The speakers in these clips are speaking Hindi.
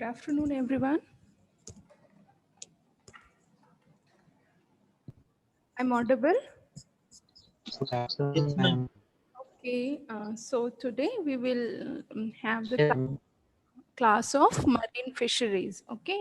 Good afternoon, everyone. I'm audible. Good afternoon, ma'am. Okay, so today we will have the Yes, ma'am. class of marine fisheries. Okay,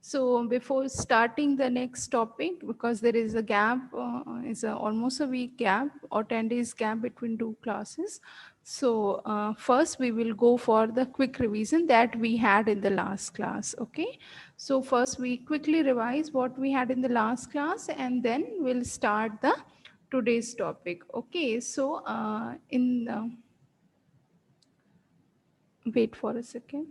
so before starting the next topic, because there is a gap, almost a week gap or 10 days gap between two classes. So first we will go for the quick revision that we had in the last class. Okay, so first we quickly revise what we had in the last class, and then we'll start the today's topic. Okay, so wait for a second.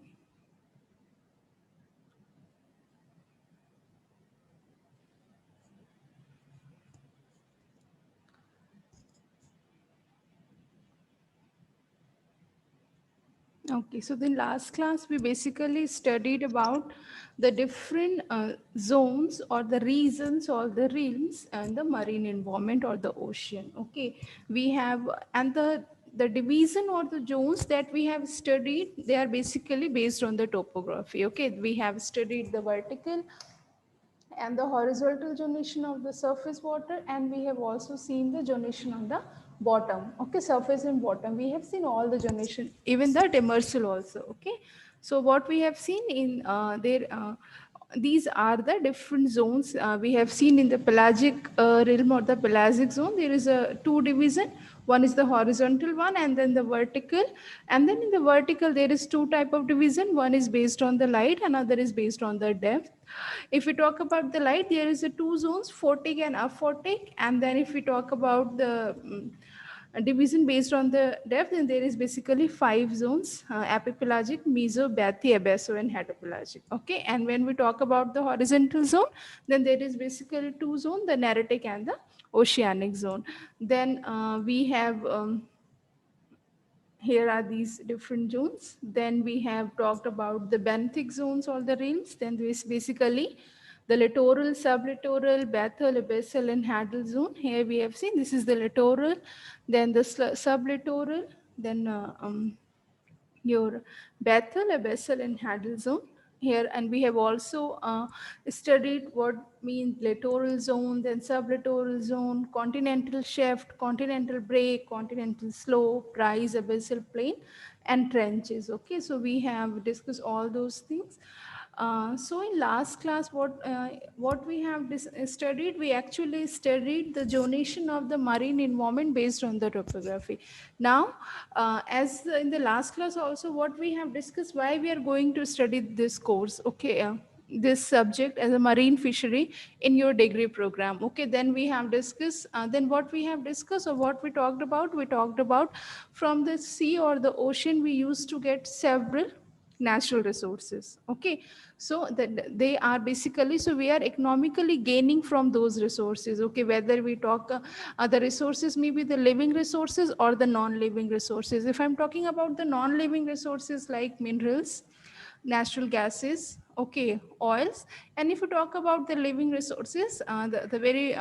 Okay, so in last class we basically studied about the different zones or the reasons or the realms and the marine environment or the ocean. Okay, we have and the division or the zones that we have studied, they are basically based on the topography. Okay, we have studied the vertical and the horizontal zonation of the surface water, and we have also seen the zonation on the bottom. Okay, surface and bottom, we have seen all the zonation, even the demersal also. Okay, so what we have seen in these are the different zones we have seen in the pelagic realm or the pelagic zone. There is a two division. One is the horizontal one and then the vertical, and then in the vertical there is two type of division. One is based on the light, another is based on the depth. If we talk about the light, there is a two zones, photic and aphotic. And then if we talk about the division based on the depth, then there is basically five zones: epipelagic, meso, bathy, abaso, and heteropelagic. Okay, and when we talk about the horizontal zone, then there is basically two zones: the neritic and the oceanic zone. Then we have here are these different zones. Then we have talked about the benthic zones or the realms. Then this basically the littoral, sublittoral, bathal, abyssal, and hadal zone. Here we have seen this is the littoral, then the sublittoral, then your Bethel, Abyssal, and Hadal zone here. And we have also studied what means littoral zone, then sublittoral zone, continental shaft, continental break, continental slope, rise, abyssal plain, and trenches. Okay, so we have discussed all those things. So in last class, what we have studied, we actually studied the zonation of the marine environment based on the topography. Now, as in the last class also, what we have discussed, why we are going to study this course. Okay. This subject as a marine fishery in your degree program. Okay, then we have discussed, then what we have discussed or what we talked about from the sea or the ocean, we used to get several natural resources. Okay, so that they are basically, so we are economically gaining from those resources. Okay, whether we talk the resources may be the living resources or the non-living resources. If I'm talking about the non-living resources like minerals, natural gases, okay, oils. And if you talk about the living resources, the very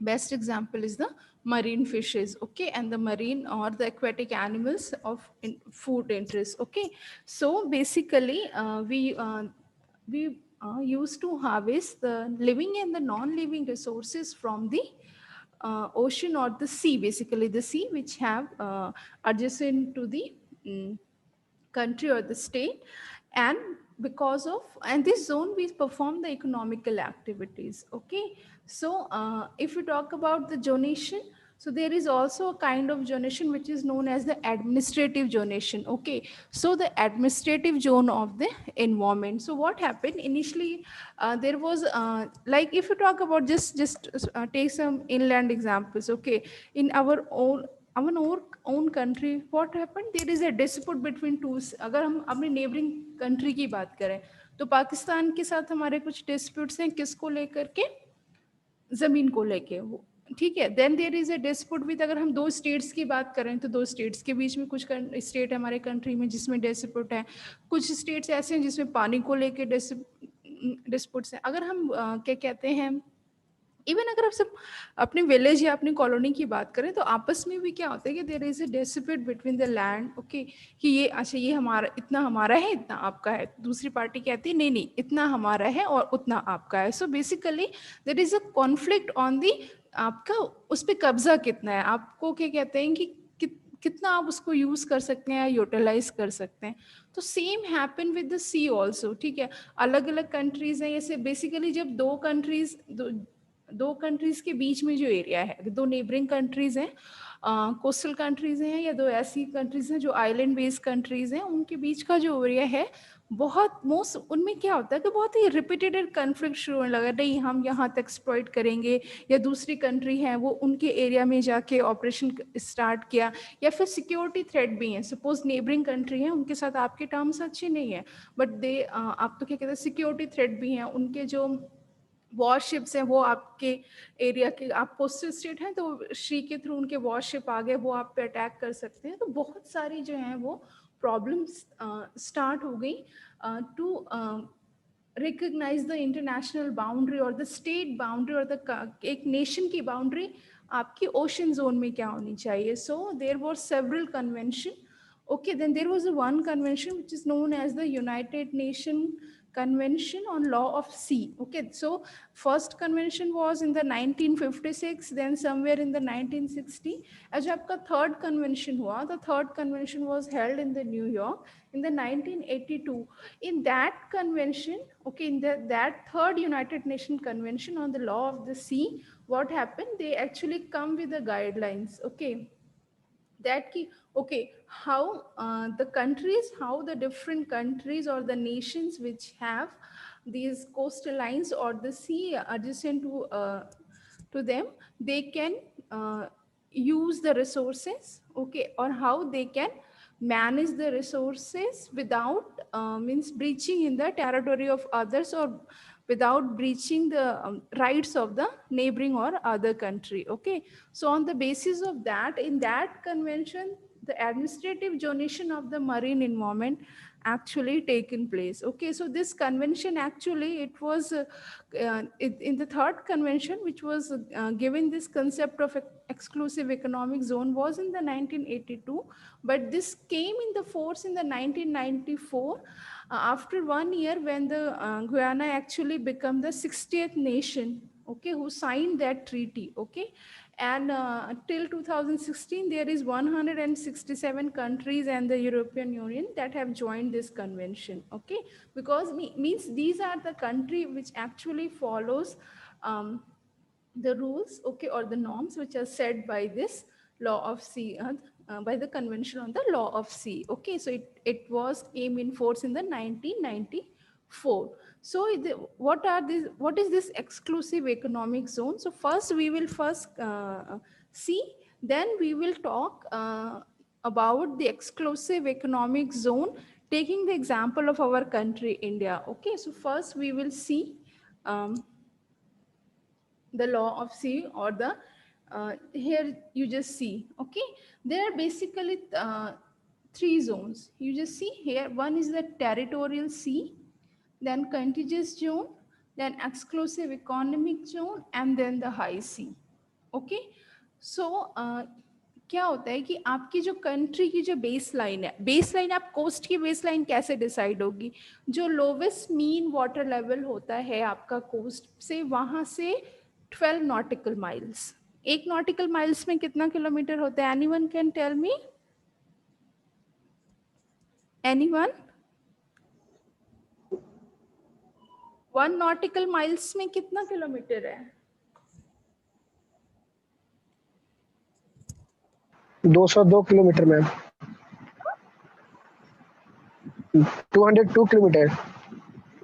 best example is the marine fishes. Okay, and the marine or the aquatic animals of food interest. Okay, so basically we used to harvest the living and the non-living resources from the ocean or the sea, basically the sea which have adjacent to the mm, country or the state. And because of, and this zone we perform the economical activities. Okay, so if we talk about the zonation, so there is also a kind of zonation which is known as the administrative zonation. Okay, so the administrative zone of the environment. So what happened initially, there was like if you talk about just take some inland examples. Okay, in our own country, what happened, there is a dispute between two. अगर हम अपने नेबरिंग कंट्री की बात करें, तो पाकिस्तान के साथ हमारे कुछ डिस्प्यूट्स हैं किसको लेकर के, जमीन को लेके वो, ठीक है. Then there is a dispute with, अगर हम दो स्टेट्स की बात करें तो दो स्टेट्स के बीच में कुछ स्टेट हमारे कंट्री में जिसमें डिस्प्यूट है. कुछ स्टेट्स ऐसे हैं जिसमें पानी को लेके डिस्प्यूट्स हैं. अगर हम क्या कहते हैं इवन अगर आप सब अपने विलेज या अपनी कॉलोनी की बात करें तो आपस में भी क्या होता है कि there is a dispute between the land, okay, कि ये अच्छा ये हमारा इतना हमारा है इतना आपका है, दूसरी पार्टी कहती है नहीं नहीं इतना हमारा है और उतना आपका है। So basically there is a conflict on the आपका उस पर कब्जा कितना है, आपको क्या कहते हैं कि कितना आप उसको यूज कर सकते हैं या यूटिलाइज कर सकते हैं। तो same happen with the sea also, ठीक है। अलग अलग कंट्रीज हैं, जैसे बेसिकली जब दो कंट्रीज के बीच में जो एरिया है, दो नेबरिंग कंट्रीज हैं, कोस्टल कंट्रीज हैं या दो ऐसी कंट्रीज हैं जो आइलैंड बेस्ड कंट्रीज हैं, उनके बीच का जो एरिया है बहुत मोस्ट उनमें क्या होता है कि बहुत ही रिपीटेड कन्फ्लिक्ट शुरू होने लगा, नहीं हम यहाँ तक एक्सप्लॉइट करेंगे, या दूसरी कंट्री है वो उनके एरिया में जाके ऑपरेशन स्टार्ट किया, या फिर सिक्योरिटी थ्रेट भी है। सपोज नेबरिंग कंट्री है, उनके साथ आपके टर्म्स अच्छे नहीं है, बट दे आप तो क्या कहते हैं सिक्योरिटी थ्रेट भी हैं, उनके जो वॉरशिप्स हैं वो आपके एरिया के, आप कोस्टल स्टेट हैं तो शी के थ्रू उनके वॉरशिप आ गए, वो आप पे अटैक कर सकते हैं। तो बहुत सारी जो हैं वो प्रॉब्लम्स स्टार्ट हो गई to recognise the international boundary और द स्टेट बाउंड्री और द एक नेशन की बाउंड्री आपकी ओशन जोन में क्या होनी चाहिए। So there were several convention, okay, then there was a one convention which is known as the United Nation Convention on Law of Sea. Okay, so first convention was in the 1956, then somewhere in the 1960 as आपका third convention हुआ, the third convention was held in the New York in the 1982. In that convention, okay, in that third United Nations Convention on the Law of the Sea, what happened, they actually come with the guidelines, okay, that ki, okay, how the countries, how the different countries or the nations which have these coastal lines or the sea adjacent to them, they can use the resources, okay, or how they can manage the resources without means breaching in the territory of others, or without breaching the rights of the neighboring or other country, okay. So on the basis of that, in that convention, the administrative zonation of the marine environment actually taken place, okay. So this convention actually, it was in the third convention which was given this concept of exclusive economic zone was in the 1982, but this came in the force in the 1994 after 1 year when the Guyana actually became the 60th nation, okay, who signed that treaty, okay. And till 2016 there is 167 countries and the European Union that have joined this convention, okay, because means these are the country which actually follows the rules, okay, or the norms which are set by this law of sea, by the convention on the law of sea, okay. So it was came in force in the 1994. So what is this exclusive economic zone? So first we will see, then we will talk about the exclusive economic zone, taking the example of our country India, okay. So first we will see the law of sea, or the here you just see, okay, there are basically three zones. You just see here, one is the territorial sea, then contiguous zone, then exclusive economic zone, and then the high sea, okay. So क्या होता है कि आपकी जो कंट्री की जो बेस लाइन है, बेस लाइन, आप कोस्ट की बेस लाइन कैसे डिसाइड होगी, जो लोवेस्ट मीन वाटर लेवल होता है आपका कोस्ट से, वहां से 12 नॉटिकल माइल्स, एक नॉटिकल माइल्स में कितना किलोमीटर होता है, anyone can tell me, anyone, 1 nautical miles में कितना किलोमीटर है? 202 kilometre ma'am, 202 kilometre.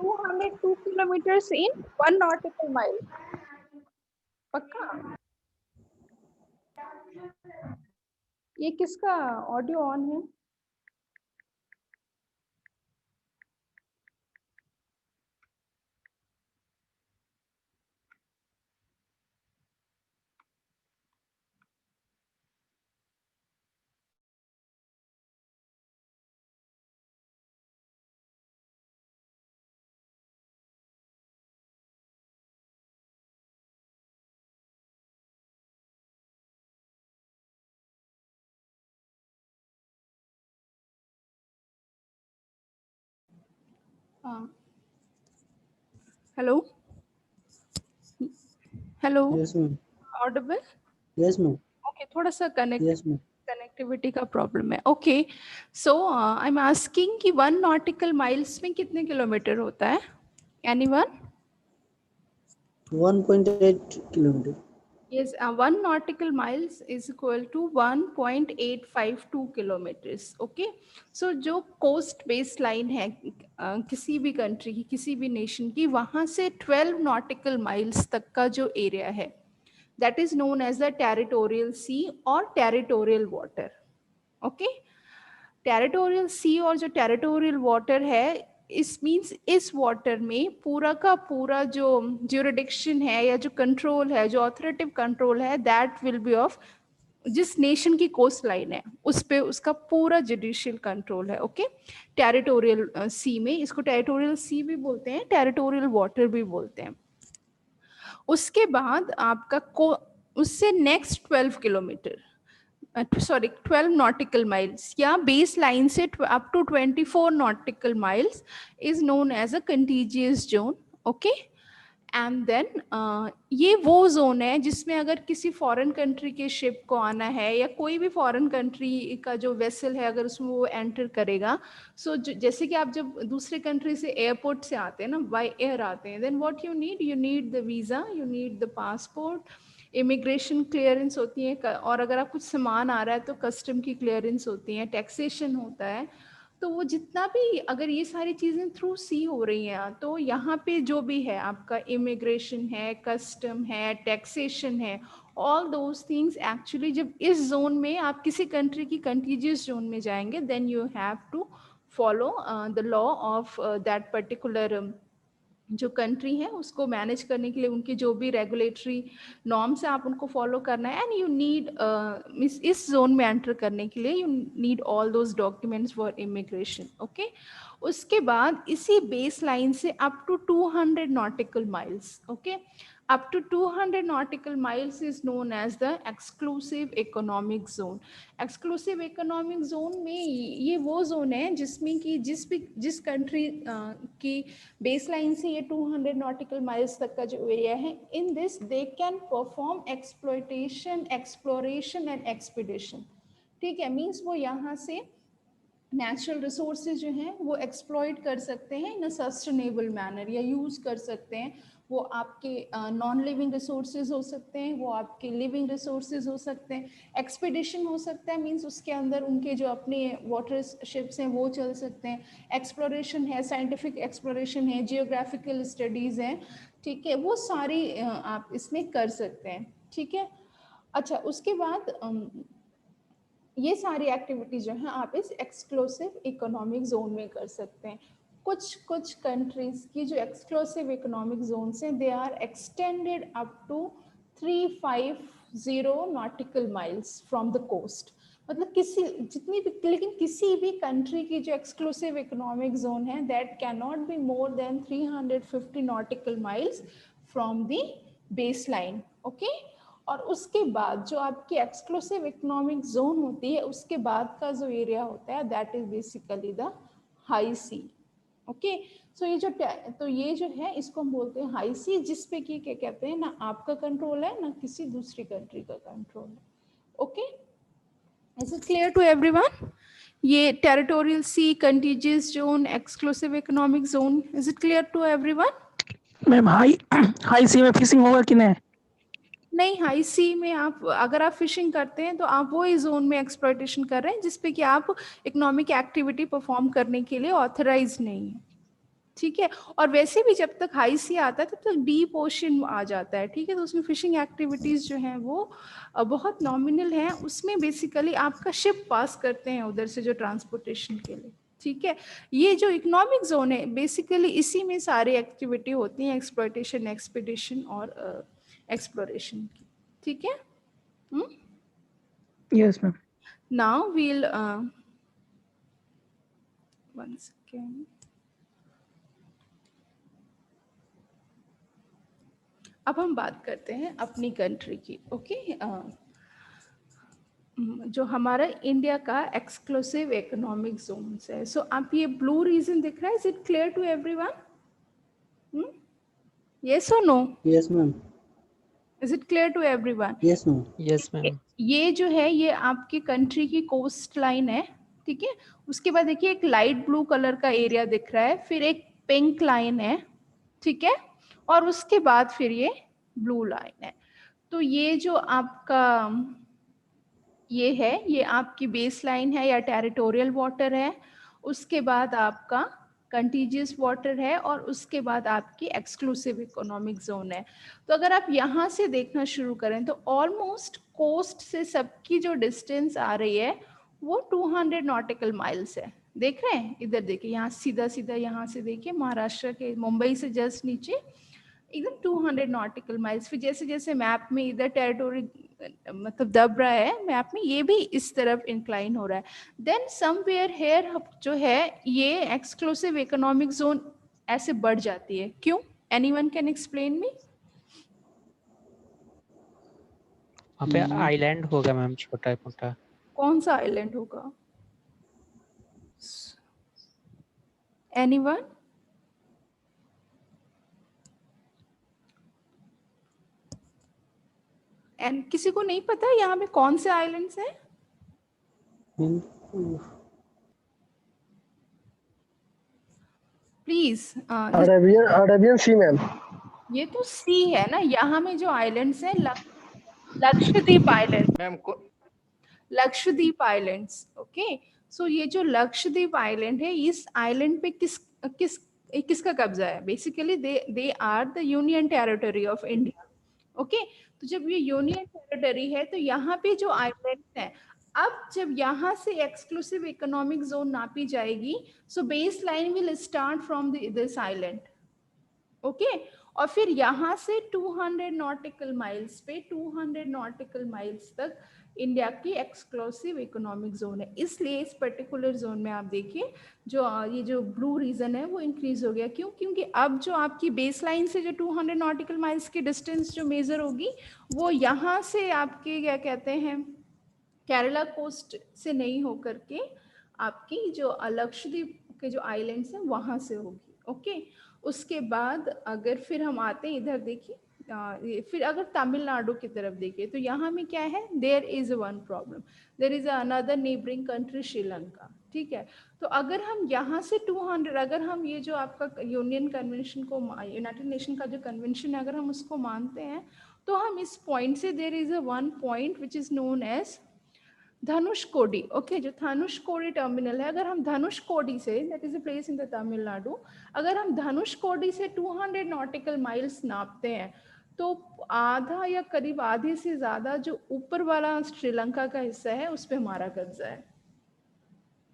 202 kilometers in 1 nautical mile, पक्का? ये किसका ऑडियो ऑन है? Hello hello, Yes, ma'am. Audible? Yes, ma'am. Okay, थोड़ा सा Yes, ma'am. कनेक्टिविटी का प्रॉब्लम है। Okay, so I am asking कि 1 नॉटिकल माइल्स में कितने किलोमीटर होता है? Anyone? 1.8 kilometer. Yes, 1 nautical miles is equal to 1.852 kilometers. Okay, so जो coast base line है किसी भी country की, किसी भी nation की, वहाँ से 12 nautical miles तक का जो area है, that is known as the territorial sea or territorial water. Okay, territorial सी और जो टेरिटोरियल वाटर है, इस मीन्स इस वाटर में पूरा का पूरा जो ज्यूरिडिक्शन है या जो कंट्रोल है, जो ऑथोरेटिव कंट्रोल है, दैट विल बी ऑफ जिस नेशन की कोस्ट लाइन है उस पे उसका पूरा जुडिशियल कंट्रोल है। ओके, टेरिटोरियल सी में, इसको टेरिटोरियल सी भी बोलते हैं, टेरिटोरियल वाटर भी बोलते हैं। उसके बाद आपका को उससे next 12 kilometre, sorry 12 nautical miles या बेस लाइन से up to 24 nautical miles is known as a contiguous zone. Okay, and then ये वो जोन है जिसमें अगर किसी फॉरेन कंट्री के शिप को आना है या कोई भी फॉरेन कंट्री का जो वेसल है अगर उसमें वो एंटर करेगा, सो जैसे कि आप जब दूसरे कंट्री से एयरपोर्ट से आते हैं ना, बाय एयर आते हैं, then what you need the visa, you need the passport, immigration clearance होती है, और अगर आप कुछ सामान आ रहा है तो कस्टम की क्लियरेंस होती है, टैक्सेशन होता है। तो वो जितना भी अगर ये सारी चीज़ें थ्रू सी हो रही हैं तो यहाँ पे जो भी है आपका इमिग्रेशन है, कस्टम है, टैक्सेशन है, ऑल दोज थिंग्स एक्चुअली जब इस जोन में आप किसी कंट्री की कंटीजियस जोन में जाएंगे, then you have to follow the law of that particular जो कंट्री है, उसको मैनेज करने के लिए उनकी जो भी रेगुलेटरी नॉर्म्स है आप उनको फॉलो करना है। एंड यू नीड इस जोन में एंटर करने के लिए you need all those documents for immigration. Okay, उसके बाद इसी बेस लाइन से up to 200 nautical miles, okay, up to 200 nautical miles is known as the exclusive economic zone. exclusive economic zone में ये वो जोन है जिसमें कि जिस कंट्री की बेस लाइन से ये 200 nautical miles तक का जो एरिया है, in this they can perform exploitation, exploration and expedition. ठीक है, मीन्स वो यहाँ से नेचुरल रिसोर्सेज जो हैं वो एक्सप्लॉइट कर सकते हैं इन अ सस्टेनेबल मैनर, या यूज़ कर सकते हैं। वो आपके नॉन लिविंग रिसोर्सेज हो सकते हैं, वो आपके लिविंग रिसोर्सेज हो सकते हैं, एक्सपीडिशन हो सकता है, मींस उसके अंदर उनके जो अपने वाटर शिप्स हैं वो चल सकते हैं, एक्सप्लोरेशन है, साइंटिफिक एक्सप्लोरेशन है, जियोग्राफिकल स्टडीज़ हैं, ठीक है, वो सारी आप इसमें कर सकते हैं। ठीक है, अच्छा, उसके बाद ये सारी एक्टिविटी जो है आप इस एक्सक्लूसिव इकोनॉमिक जोन में कर सकते हैं। कुछ कंट्रीज की जो एक्सक्लूसिव इकोनॉमिक जोन हैं they are extended up to 350 nautical miles from the coast. मतलब किसी जितनी भी, लेकिन किसी भी कंट्री की जो एक्सक्लूसिव इकोनॉमिक जोन है that can not be more than 350 nautical miles from the base line. Okay, और उसके बाद जो आपकी एक्सक्लूसिव इकोनॉमिक जोन होती है उसके बाद का जो एरिया होता है that is basically the high sea. Okay, so ये जो है इसको हम बोलते हैं हाई सी, जिसपे कि क्या कहते हैं ना आपका कंट्रोल है ना किसी दूसरी कंट्री का कंट्रोल है। Okay, is it clear to everyone? ये territorial sea, contiguous zone, exclusive economic zone, is it clear to everyone? Ma'am high high sea में फिशिंग होगा कि नहीं? नहीं, हाई सी में आप अगर आप फिशिंग करते हैं तो आप वो इस जोन में एक्सप्लॉयटेशन कर रहे हैं जिसपे कि आप इकोनॉमिक एक्टिविटी परफॉर्म करने के लिए ऑथराइज नहीं है। ठीक है, और वैसे भी जब तक हाई सी आता है तब तक डीप ओशन आ जाता है। ठीक है, तो उसमें फिशिंग एक्टिविटीज जो हैं वो बहुत नॉमिनल हैं, उसमें बेसिकली आपका शिप पास करते हैं उधर से जो ट्रांसपोर्टेशन के लिए। ठीक है, ये जो इकोनॉमिक जोन है बेसिकली इसी में सारी एक्टिविटी होती हैं, एक्सप्लॉयटेशन, एक्सपीडिशन और एक्सप्लोरेशन की। ठीक है, yes ma'am. Now we'll one second, अब हम बात करते हैं अपनी कंट्री की। ओके, जो हमारा इंडिया का एक्सक्लूसिव इकोनॉमिक जोन्स है. सो आप ये ब्लू रीजन दिख रहा है, is it clear to everyone? Yes और no? Yes, ma'am. Is it clear to everyone? Yes, ma'am. Yes, ma'am. ये जो है ये आपकी कंट्री की कोस्ट लाइन है, ठीक है. उसके बाद देखिए एक लाइट ब्लू कलर का एरिया दिख रहा है, फिर एक पिंक लाइन है, ठीक है, और उसके बाद फिर ये ब्लू लाइन है. तो ये जो आपका ये है, ये आपकी बेस लाइन है या टेरिटोरियल वाटर है, उसके बाद आपका कंटीजियस वाटर है, और उसके बाद आपकी एक्सक्लूसिव इकोनॉमिक जोन है. तो अगर आप यहाँ से देखना शुरू करें तो ऑलमोस्ट कोस्ट से सबकी जो डिस्टेंस आ रही है वो 200 नॉटिकल माइल्स है. देख रहे हैं, इधर देखिए, यहाँ सीधा सीधा यहाँ से देखिए महाराष्ट्र के मुंबई से जस्ट नीचे एकदम 200 नॉटिकल माइल्स. फिर जैसे जैसे मैप में इधर टेरिटोरी मतलब दब रहा है मैप में, ये भी इस तरफ इंक्लाइन हो रहा है. देन समवेयर हेयर जो है ये एक्सक्लूसिव इकोनॉमिक जोन ऐसे बढ़ जाती है. क्यों? Anyone can explain me? वहाँ पे आइलैंड होगा मैम, छोटा मोटा. कौन सा आइलैंड होगा? एनीवन? एंड किसी को नहीं पता यहाँ पे कौन से आइलैंड्स हैं? प्लीज. Arabian sea ma'am. ये तो सी है ना, यहाँ में जो आइलैंड्स हैं Lakshadweep island, ma'am Lakshadweep islands. Okay, so ये जो लक्षद्वीप आइलैंड है, इस आइलैंड पे किसका कब्जा है? Basically they are the union territory of India. ओके, तो जब ये यूनियन टेरिटरी है तो यहाँ पे जो आइलैंड है, अब जब यहाँ से एक्सक्लूसिव इकोनॉमिक जोन नापी जाएगी, so base line will start from this island. Okay, और फिर यहाँ से 200 नॉटिकल माइल्स पे 200 नॉटिकल माइल्स तक इंडिया की एक्सक्लूसिव इकोनॉमिक जोन है. इसलिए इस पर्टिकुलर जोन में आप देखिए जो ये जो ब्लू रीजन है वो इंक्रीज हो गया. क्यों? क्योंकि अब जो आपकी बेस लाइन से जो 200 नॉटिकल माइल्स की डिस्टेंस जो मेजर होगी वो यहाँ से आपके क्या कहते हैं केरला कोस्ट से नहीं होकर के आपकी जो लक्षद्वीप के जो आइलैंड्स हैं वहाँ से होगी. ओके, उसके बाद अगर फिर हम आते हैं इधर देखिए, फिर अगर तमिलनाडु की तरफ देखिए तो यहाँ में क्या है, there is one problem, there is another neighbouring country Sri Lanka. ठीक है, तो अगर हम यहाँ से 200, अगर हम ये जो आपका यूनियन कन्वेंशन को, यूनाइटेड नेशन का जो कन्वेंशन है, अगर हम उसको मानते हैं तो हम इस पॉइंट से there is a one point which is known as Dhanushkodi. Okay, जो धनुषकोडी टर्मिनल है, अगर हम धनुषकोडी से, that is a place in the Tamil Nadu, अगर हम धनुषकोडी से 200 नॉटिकल माइल्स नापते हैं तो आधा या करीब आधे से ज्यादा जो ऊपर वाला श्रीलंका का हिस्सा है उस पर हमारा कब्जा है.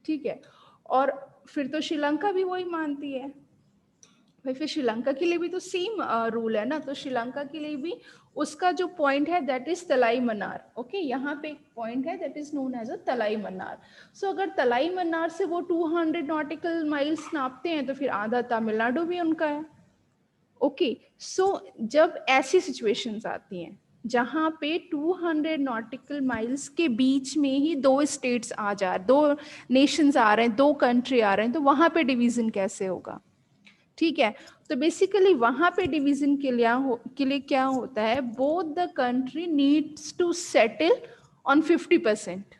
ठीक है, और फिर तो श्रीलंका भी वही मानती है भाई, फिर श्रीलंका के लिए भी तो सेम रूल है ना. तो श्रीलंका के लिए भी उसका जो पॉइंट है that is Talaimannar. Okay, यहाँ पे एक पॉइंट है that is known as a Talaimannar. So अगर तलाई मन्नार से वो 200 नॉटिकल माइल्स नापते हैं तो फिर आधा तमिलनाडु भी उनका है. ओके, सो जब ऐसी सिचुएशंस आती हैं जहाँ पे 200 नॉटिकल माइल्स के बीच में ही दो स्टेट्स आ जा, दो नेशंस आ रहे हैं, दो कंट्री आ रहे हैं, तो वहाँ पे डिवीजन कैसे होगा? ठीक है, तो बेसिकली वहां पे डिवीजन के लिए क्या होता है, both the country needs to settle on 50%.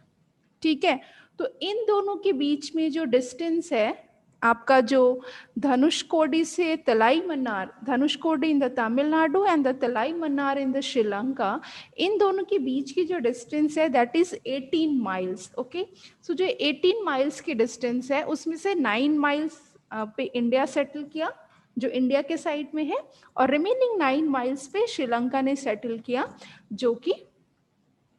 ठीक है, तो इन दोनों के बीच में जो डिस्टेंस है आपका, जो धनुषकोडी से Talaimannar, Dhanushkodi in the Tamil Nadu and the Talaimannar in the Sri Lanka, इन दोनों के बीच की जो डिस्टेंस है that is 18 miles. Okay, so जो 18 माइल्स की डिस्टेंस है उसमें से 9 माइल्स पे इंडिया सेटल किया जो इंडिया के साइड में है, और रिमेनिंग 9 माइल्स पे श्रीलंका ने सेटल किया जो कि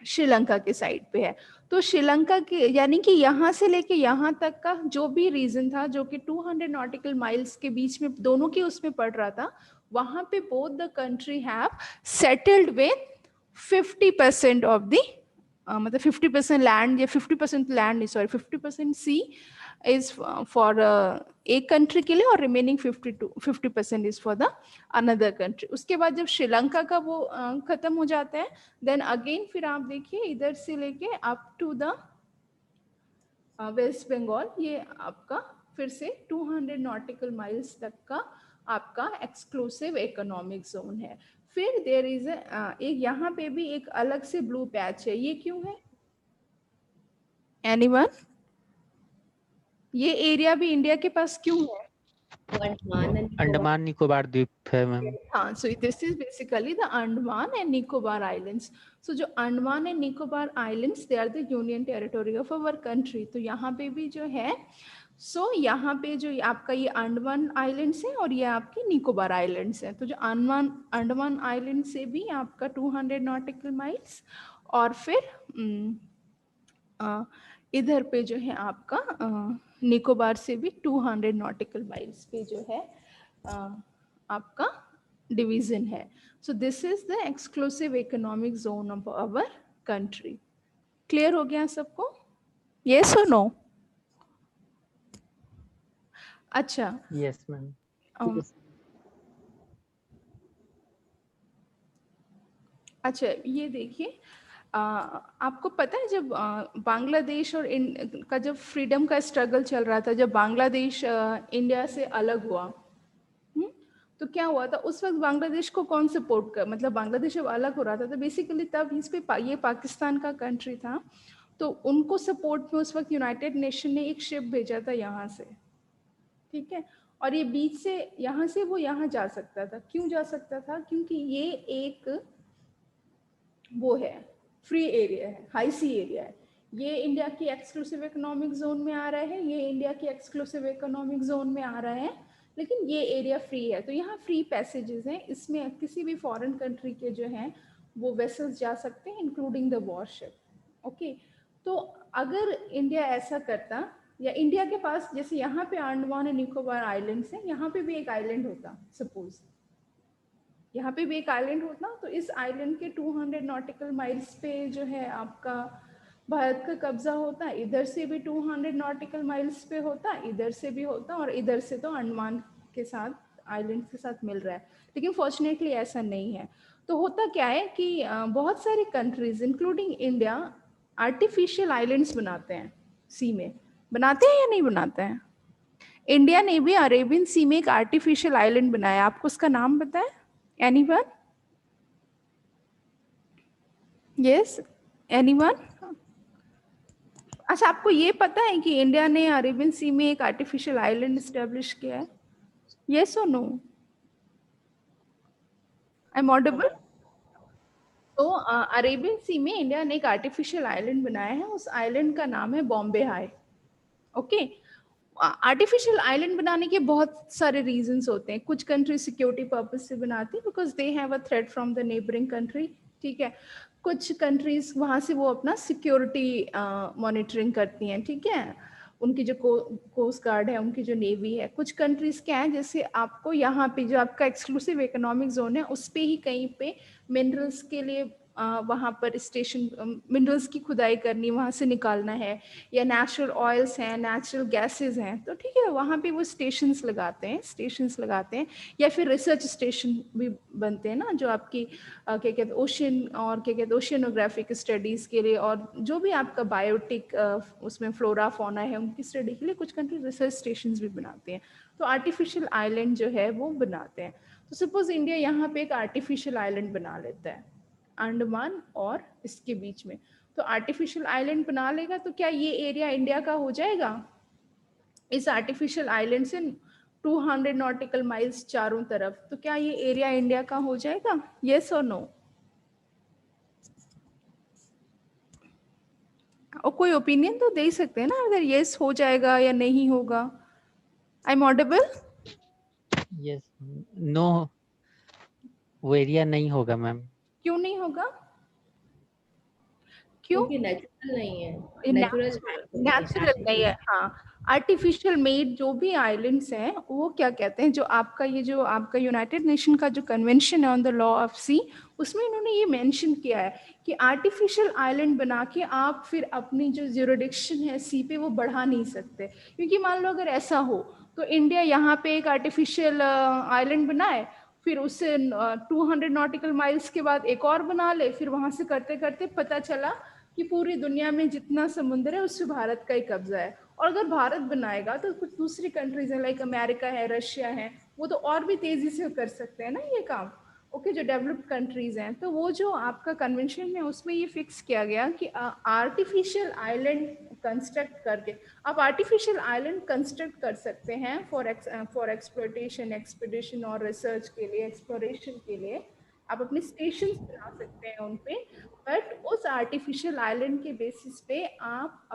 श्रीलंका के साइड पे है. तो श्रीलंका के यानी कि यहाँ से लेके यहाँ तक का जो भी रीजन था जो कि 200 नॉटिकल माइल्स के बीच में दोनों के उसमें पड़ रहा था, वहां पे both the country have settled with 50% of the मतलब 50% लैंड या 50% लैंड नहीं, सॉरी 50% सी इज फॉर एक कंट्री के लिए और remaining 50% is for the another country. उसके बाद जब श्रीलंका का वो खत्म हो जाता है, देन अगेन फिर आप देखिए इधर से लेके up to the West Bengal, ये आपका फिर से 200 नॉटिकल माइल्स तक का आपका एक्सक्लूसिव इकोनॉमिक जोन है। फिर देयर इज एक यहाँ पे भी एक अलग से ब्लू पैच है, ये क्यों है? एनीवन? ये एरिया भी इंडिया के पास क्यों है? अंडमान निकोबार द्वीप है मैम। हाँ, so this is basically the Andaman and Nicobar Islands. So जो Andaman and Nicobar islands, they are the union territory of our country. तो यहाँ पे भी जो है, सो यहाँ पे जो आपका ये अंडमान आइलैंड्स है और ये आपके निकोबार आइलैंड्स हैं। तो जो अंडमान आइलैंड से भी आपका 200 नॉटिकल माइल्स, और फिर इधर पे जो है आपका निकोबार से भी 200 नॉटिकल माइल्स पे जो है आपका डिवीजन है। So this is the exclusive economic zone of our country. Clear हो गया सबको? यस और नो? अच्छा, यस मैम। अच्छा ये देखिए, आपको पता है जब बांग्लादेश और का जब फ्रीडम का स्ट्रगल चल रहा था, जब बांग्लादेश इंडिया से अलग हुआ, तो क्या हुआ था उस वक्त? बांग्लादेश को कौन सपोर्ट कर, मतलब बांग्लादेश जब अलग हो रहा था तो बेसिकली तब इस पे ये पाकिस्तान का कंट्री था, तो उनको सपोर्ट में उस वक्त यूनाइटेड नेशन ने एक शिप भेजा था यहाँ से, ठीक है, और ये बीच से यहाँ से वो यहाँ जा सकता था। क्यों जा सकता था? क्योंकि ये एक वो है फ्री एरिया है, हाई सी एरिया है। ये इंडिया की एक्सक्लूसिव इकोनॉमिक जोन में आ रहा है, ये इंडिया की एक्सक्लूसिव इकोनॉमिक जोन में आ रहा है, लेकिन ये एरिया फ्री है, तो यहाँ फ्री पैसेजेस हैं, इसमें किसी भी फॉरेन कंट्री के जो हैं वो वेसल्स जा सकते हैं, इंक्लूडिंग द वॉरशिप। ओके, तो अगर इंडिया ऐसा करता, या इंडिया के पास जैसे यहाँ पे अंडमान एंड निकोबार आइलैंड्स हैं, यहाँ पे भी एक आइलैंड होता, सपोज यहाँ पे भी एक आइलैंड होता, तो इस आइलैंड के 200 नॉटिकल माइल्स पे जो है आपका भारत का कब्जा होता, इधर से भी 200 नॉटिकल माइल्स पे होता, इधर से भी होता, और इधर से तो अंडमान के साथ आइलैंड के साथ मिल रहा है। लेकिन फॉर्चुनेटली ऐसा नहीं है। तो होता क्या है कि बहुत सारे countries including India artificial islands बनाते हैं, सी में बनाते हैं या नहीं बनाते हैं? इंडिया ने भी अरेबियन सी में एक आर्टिफिशियल आइलैंड बनाया, आपको उसका नाम पता है? एनीवन? Yes, anyone? अच्छा, आपको ये पता है कि इंडिया ने अरेबियन सी में एक आर्टिफिशियल आइलैंड एस्टेब्लिश किया है? यस और नो? I am Audible? तो अरेबियन सी में इंडिया ने एक आर्टिफिशियल आइलैंड बनाया है, उस आइलैंड का नाम है Bombay high. Okay, artificial island बनाने के बहुत सारे रीजंस होते हैं। कुछ कंट्री सिक्योरिटी पर्पज से बनाती है, because they have a threat from the neighbouring country, ठीक है। कुछ कंट्रीज वहाँ से वो अपना सिक्योरिटी मॉनिटरिंग करती हैं, ठीक है, उनकी जो कोस्ट गार्ड है, उनकी जो नेवी है। कुछ कंट्रीज क्या है, जैसे आपको यहाँ पे जो आपका एक्सक्लूसिव इकोनॉमिक जोन है उस पे ही कहीं पे मिनरल्स के लिए वहाँ पर स्टेशन, मिनरल्स की खुदाई करनी, वहाँ से निकालना है, या नेचुरल ऑयल्स हैं, नेचुरल गैसेस हैं, तो ठीक है वहाँ पे वो स्टेशंस लगाते हैं, या फिर रिसर्च स्टेशन भी बनते हैं ना, जो आपकी क्या कहते हैं ओशन, और क्या कहते हैं ओशियनोग्राफिक स्टडीज़ के लिए, और जो भी आपका बायोटिक उसमें फ्लोरा फौना है उनकी स्टडी के लिए कुछ कंट्री रिसर्च स्टेशंस भी बनाते हैं। तो आर्टिफिशियल आइलैंड जो है वो बनाते हैं। तो सपोज इंडिया यहाँ पे एक आर्टिफिशियल आइलैंड बना लेता है अंडमान और इसके बीच में, तो आर्टिफिशियल आइलैंड बना लेगा, तो क्या ये एरिया इंडिया का हो जाएगा? इस आर्टिफिशियल आइलैंड से 200 नॉटिकल माइल्स चारों तरफ, तो क्या ये एरिया इंडिया का हो जाएगा? यस और नो? और कोई ओपिनियन तो दे ही सकते हैं ना, अगर यस हो जाएगा या नहीं होगा। I am audible? Yes, no, वो एरिया नहीं होगा मैम। क्यों नहीं होगा? क्यों? क्योंकि नेचुरल नहीं है, नेचुरल नहीं है, हाँ। आर्टिफिशियल मेड जो भी आइलैंड्स हैं वो क्या कहते हैं, जो आपका यूनाइटेड नेशन का जो कन्वेंशन है ऑन द लॉ ऑफ सी, उसमें इन्होंने ये मेंशन किया है कि आर्टिफिशियल आइलैंड बना के आप फिर अपनी जो ज्यूरिडिक्शन है सी पे वो बढ़ा नहीं सकते। क्योंकि मान लो अगर ऐसा हो तो इंडिया यहाँ पे एक आर्टिफिशियल आइलैंड बनाए, फिर उससे 200 नॉटिकल माइल्स के बाद एक और बना ले, फिर वहां से करते करते पता चला कि पूरी दुनिया में जितना समुद्र है उससे भारत का ही कब्जा है। और अगर भारत बनाएगा तो कुछ दूसरी कंट्रीज हैं लाइक अमेरिका है, रशिया है, वो तो और भी तेजी से कर सकते हैं ना ये काम। ओके, जो डेवलप्ड कंट्रीज हैं, तो वो जो आपका कन्वेंशन है उसमें ये फिक्स किया गया कि आर्टिफिशियल आइलैंड कंस्ट्रक्ट करके आप आर्टिफिशियल आइलैंड कंस्ट्रक्ट कर सकते हैं फॉर एक्सप्लोइटेशन, एक्सपीडिशन और रिसर्च के लिए, एक्सप्लोरेशन के लिए आप अपने स्टेशन बना सकते हैं उन पे। बट उस आर्टिफिशियल आइलैंड के बेसिस पे आप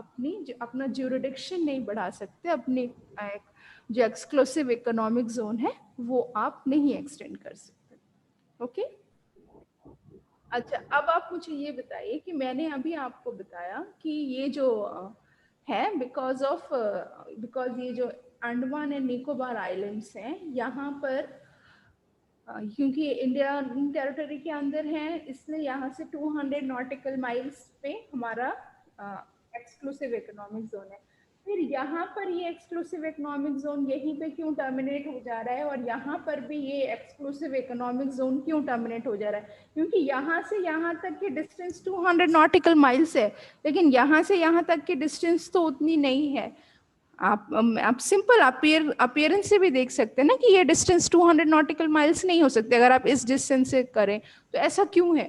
अपना ज्यूरिडिक्शन नहीं बढ़ा सकते, अपनी जो एक्सक्लूसिव इकोनॉमिक जोन है वो आप नहीं एक्सटेंड कर सकते। ओके अच्छा, अब आप मुझे ये बताइए कि मैंने अभी आपको बताया कि ये जो है बिकॉज ये जो अंडमान एंड निकोबार आइलैंड्स हैं यहाँ पर क्योंकि इंडियन टेरिटरी के अंदर है, इसलिए यहाँ से 200 नॉटिकल माइल्स पे हमारा एक्सक्लूसिव इकोनॉमिक जोन है। फिर यहाँ पर ये एक्सक्लूसिव इकोनॉमिक जोन यहीं पे क्यों टर्मिनेट हो जा रहा है, और यहाँ पर भी ये एक्सक्लूसिव इकोनॉमिक जोन क्यों टर्मिनेट हो जा रहा है? क्योंकि यहाँ से यहाँ तक की डिस्टेंस 200 नॉटिकल माइल्स है, लेकिन यहाँ से यहाँ तक की डिस्टेंस तो उतनी नहीं है। आप सिंपल अपीयरेंस से भी देख सकते हैं ना कि ये डिस्टेंस 200 नॉटिकल माइल्स नहीं हो सकते अगर आप इस डिस्टेंस से करें, तो ऐसा क्यों है?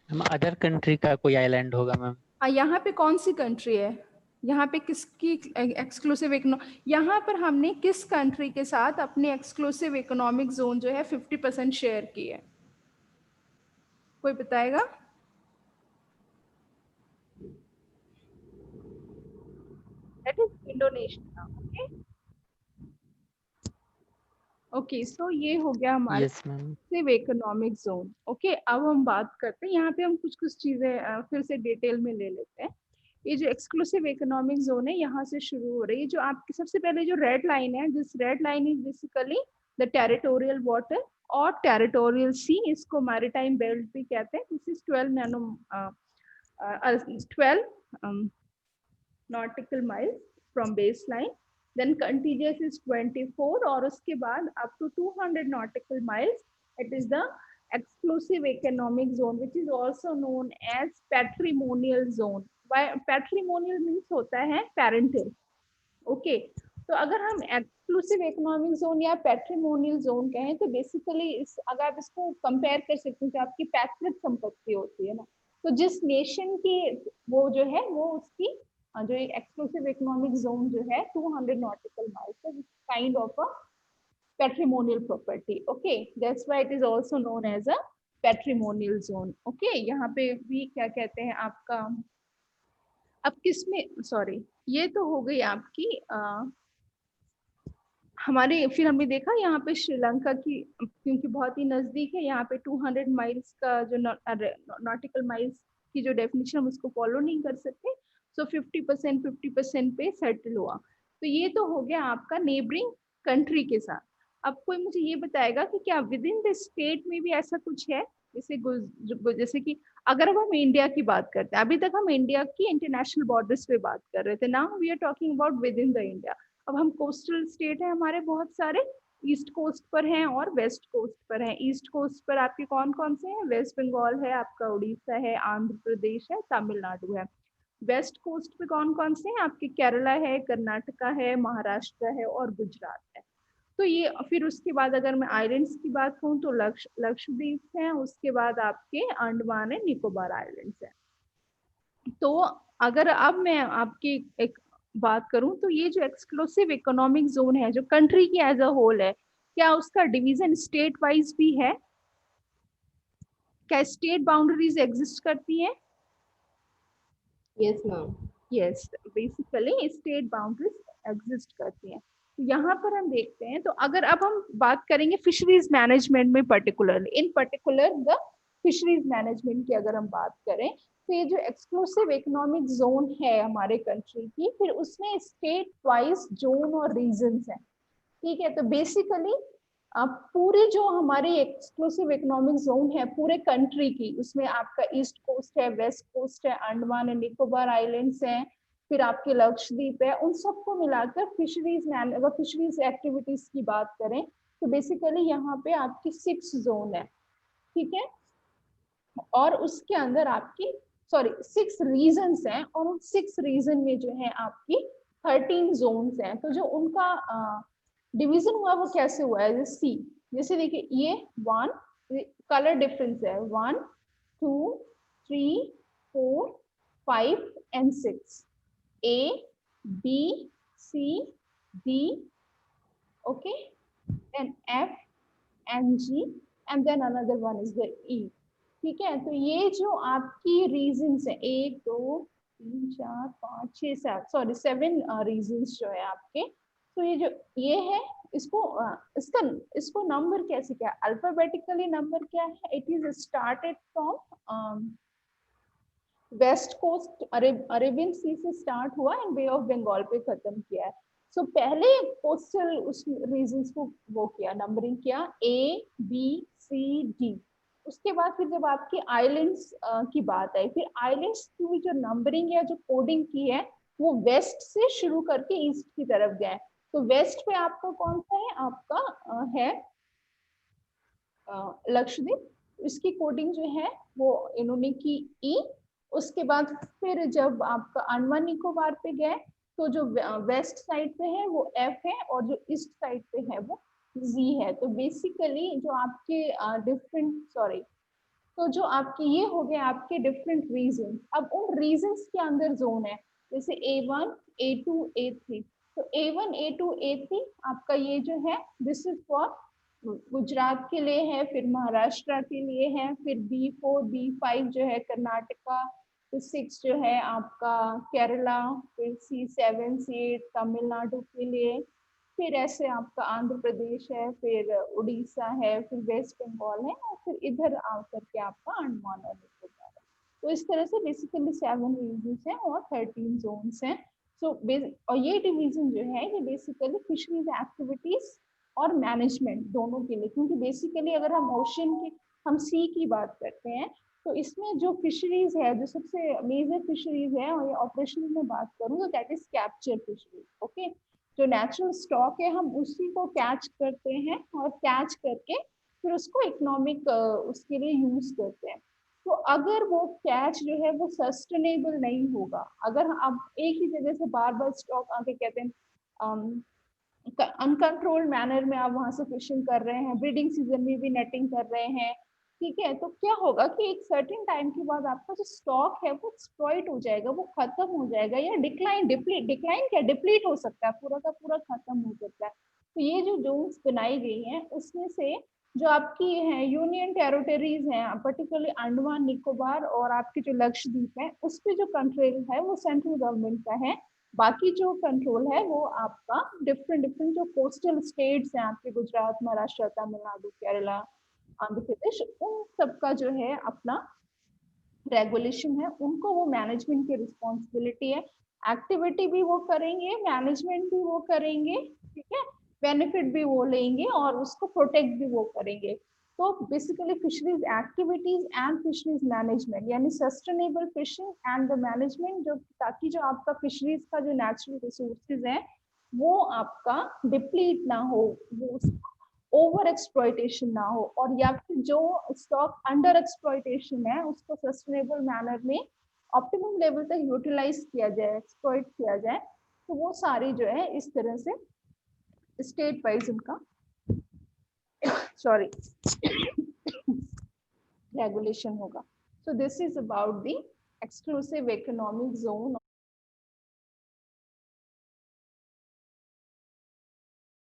मैम अदर कंट्री का कोई आइलैंड होगा मैम। हाँ, यहाँ पे कौन सी कंट्री है, यहाँ पे किसकी एक्सक्लूसिव यहाँ पर हमने किस कंट्री के साथ अपने एक्सक्लूसिव इकोनॉमिक जोन जो है 50% शेयर की है? कोई बताएगा? That is Indonesia. Okay. Okay, so ये हो गया हमारे yes ma'am. Exclusive economic zone. Okay, अब हम बात करते हैं, यहाँ पे हम कुछ चीजें फिर से डिटेल में ले लेते हैं। ये जो एक्सक्लूसिव इकोनॉमिक जोन है यहाँ से शुरू हो रही है, जो आपकी सबसे पहले जो रेड लाइन है, this red line is basically the territorial water और टेरिटोरियल सी, इसको मैरीटाइम बेल्ट भी कहते हैं। This is 12 nautical miles from base line, then contiguous is 24 और उसके बाद up to 200 nautical miles it is the exclusive economic zone which is also known as patrimonial zone. Why patrimonial means होता है parental. ओके, तो अगर हम एक्सक्लूसिव इकोनॉमिक जोन या पैट्रिमोनियल जोन कहें तो बेसिकली अगर आप इसको कंपेयर कर सकते हैं तो आपकी पैतृक संपत्ति होती है ना, तो जिस नेशन की वो जो है वो उसकी जो एक्सक्लूसिव इकोनॉमिक जोन जो है 200 nautical miles kind of a patrimonial property. Okay, that's why it is also known as a patrimonial zone. Okay, यहाँ पे भी क्या कहते हैं आपका, अब किसमें, सॉरी ये तो हो गई आपकी हमारे, फिर हमने देखा यहाँ पे श्रीलंका की, क्योंकि बहुत ही नजदीक है, यहाँ पे 200 माइल्स का जो नॉटिकल माइल्स की जो डेफिनेशन हम उसको फॉलो नहीं कर सकते, सो 50% पे सेटल हुआ। तो ये तो हो गया आपका नेबरिंग कंट्री के साथ। अब कोई मुझे ये बताएगा कि क्या विद इन द स्टेट में भी ऐसा कुछ है, जैसे कि अगर हम इंडिया की बात करते हैं, अभी तक हम इंडिया की इंटरनेशनल बॉर्डर्स पे बात कर रहे थे, now we are talking about with in the India. अब हम कोस्टल स्टेट है हमारे बहुत सारे, ईस्ट कोस्ट पर हैं और वेस्ट कोस्ट पर हैं। ईस्ट कोस्ट पर आपके कौन कौन से हैं? वेस्ट बंगाल है आपका, उड़ीसा है, आंध्र प्रदेश है, तमिलनाडु है। वेस्ट कोस्ट पे कौन कौन से हैं आपके? केरला है, कर्नाटका है, महाराष्ट्र है और गुजरात है। तो ये फिर उसके बाद अगर मैं आइलैंड्स की बात कहूँ तो लक्षद्वीप है, उसके बाद आपके अंडमान एंड निकोबार आइलैंड्स है। तो अगर अब मैं आपकी एक बात करूं तो ये जो एक्सक्लूसिव इकोनॉमिक जोन है जो कंट्री की एज अ होल है, क्या उसका डिवीजन स्टेट वाइज भी है? क्या स्टेट बाउंड्रीज एग्जिस्ट करती हैं? Yes ma'am. Yes, basically state boundaries exist करती हैं। यहाँ पर हम देखते हैं, तो अगर अब हम बात करेंगे फिशरीज मैनेजमेंट में particularly, in particular the fisheries management की अगर हम बात करें तो ये जो एक्सक्लूसिव इकोनॉमिक जोन है हमारे कंट्री की, फिर उसमें स्टेट वाइज जोन और रीजन्स हैं, ठीक है। तो बेसिकली पूरी जो हमारी एक्सक्लूसिव इकोनॉमिक जोन है पूरे कंट्री की, उसमें आपका ईस्ट कोस्ट है, वेस्ट कोस्ट है, अंडमान एंड निकोबार आइलैंड्स हैं, फिर आपके लक्षद्वीप है, उन सबको मिलाकर फिशरीज मैन, अगर फिशरीज एक्टिविटीज की बात करें तो बेसिकली यहाँ पे आपकी 6 जोन है, ठीक है। और उसके अंदर आपकी 6 रीजन्स हैं, और उन 6 रीजन में जो है आपकी 13 जोन्स हैं। तो जो उनका डिवीजन हुआ वो कैसे हुआ है, सी, जैसे देखिए ये 1 कलर डिफरेंस है, 1 2 3 4 5 and 6, A B C D, okay, then F and G and then another one is the E, ठीक है। तो ये जो आपकी रीजन्स है 1 2 3 4 5 6 7 7 रीजन्स जो है आपके, तो ये है, इसको नंबर कैसे, क्या अल्फाबेटिकली नंबर क्या है, it is started from west coast, Arabian sea से स्टार्ट हुआ एंड बे ऑफ बंगाल पे खत्म किया है। सो पहले कोस्टल उस रीजन्स को वो किया, नंबरिंग किया A B C D, उसके बाद फिर जब आपकी आइलैंड्स की बात आई, फिर आइलैंड्स की जो नंबरिंग या जो कोडिंग की है वो वेस्ट से शुरू करके ईस्ट की तरफ गए। तो वेस्ट पे आपका कौन सा है, आपका है लक्षद्वीप, इसकी कोडिंग जो है वो इन्होंने की ई। उसके बाद फिर जब आपका अंडमान निकोबार पे गए तो जो वेस्ट साइड पे है वो एफ है और जो ईस्ट साइड पे है वो जी है। तो बेसिकली जो आपके तो जो आपके ये हो गए आपके डिफरेंट रीजन। अब उन रीजन्स के अंदर जोन है, जैसे A1 A2 A3। तो A1 A2 A3 आपका ये जो है दिस इज फॉर गुजरात के लिए है, फिर महाराष्ट्र के लिए है, फिर B4 B5 जो है कर्नाटका, फिर 6 जो है आपका केरला, फिर C7 C8 तमिलनाडु के लिए, फिर ऐसे आपका आंध्र प्रदेश है, फिर उड़ीसा है, फिर वेस्ट बंगाल है, और फिर इधर आकर के आपका अंडमान और निकोबार है। तो इस तरह से बेसिकली 7 रीजन्स हैं और 13 जोन्स हैं। सो और ये डिवीजन जो है ये बेसिकली फिशरीज एक्टिविटीज और मैनेजमेंट दोनों के लिए, क्योंकि बेसिकली अगर हम ओशन की, हम सी की बात करते हैं तो इसमें जो फिशरीज है, जो सबसे मेजर फिशरीज है, और ये ऑपरेशन में बात करूँ तो that is capture fisheries, okay. जो नेचुरल स्टॉक है हम उसी को कैच करते हैं और कैच करके फिर उसको इकोनॉमिक उसके लिए यूज करते हैं। तो अगर वो कैच जो है वो सस्टेनेबल नहीं होगा, अगर आप एक ही जगह से बार बार स्टॉक आके कहते हैं अनकंट्रोल्ड मैनर में आप वहां से फिशिंग कर रहे हैं, ब्रीडिंग सीजन में भी नेटिंग कर रहे हैं, ठीक है, तो क्या होगा कि एक सर्टेन टाइम के बाद आपका जो स्टॉक है वो एक्सप्लॉइट हो जाएगा, वो खत्म हो जाएगा, या डिप्लीट हो सकता है, पूरा का पूरा खत्म हो सकता है। तो ये जो जोन्स बनाई गई हैं उसमें से जो आपकी है यूनियन टेरिटरीज हैं, पर्टिकुलरली अंडमान निकोबार और आपके जो लक्षद्वीप है, उस पर जो कंट्रोल है वो सेंट्रल गवर्नमेंट का है। बाकी जो कंट्रोल है वो आपका डिफरेंट जो कोस्टल स्टेट्स हैं आपके, गुजरात, महाराष्ट्र, तमिलनाडु, केरला, आंध्र प्रदेश, उन सबका जो है अपना रेगुलेशन है, उनको वो मैनेजमेंट की रिस्पॉन्सिबिलिटी है। एक्टिविटी भी वो करेंगे, मैनेजमेंट भी वो करेंगे, ठीक है, बेनिफिट भी वो लेंगे और उसको प्रोटेक्ट भी वो करेंगे। तो basically fisheries activities and fisheries management, यानी sustainable fishing and the management, जो ताकि जो आपका फिशरीज का जो नेचुरल रिसोर्सेज है वो आपका डिप्लीट ना हो, वो ओवर एक्सप्लॉयटेशन ना हो, और या फिर जो स्टॉक अंडर एक्सप्लॉयटेशन है उसको सस्टेनेबल मैनर में ऑप्टिमम लेवल तक यूटिलाइज किया जाए, एक्सप्लॉइट किया जाए। तो वो सारी जो है इस तरह से स्टेट वाइज उनका रेगुलेशन होगा। So this is about the exclusive economic zone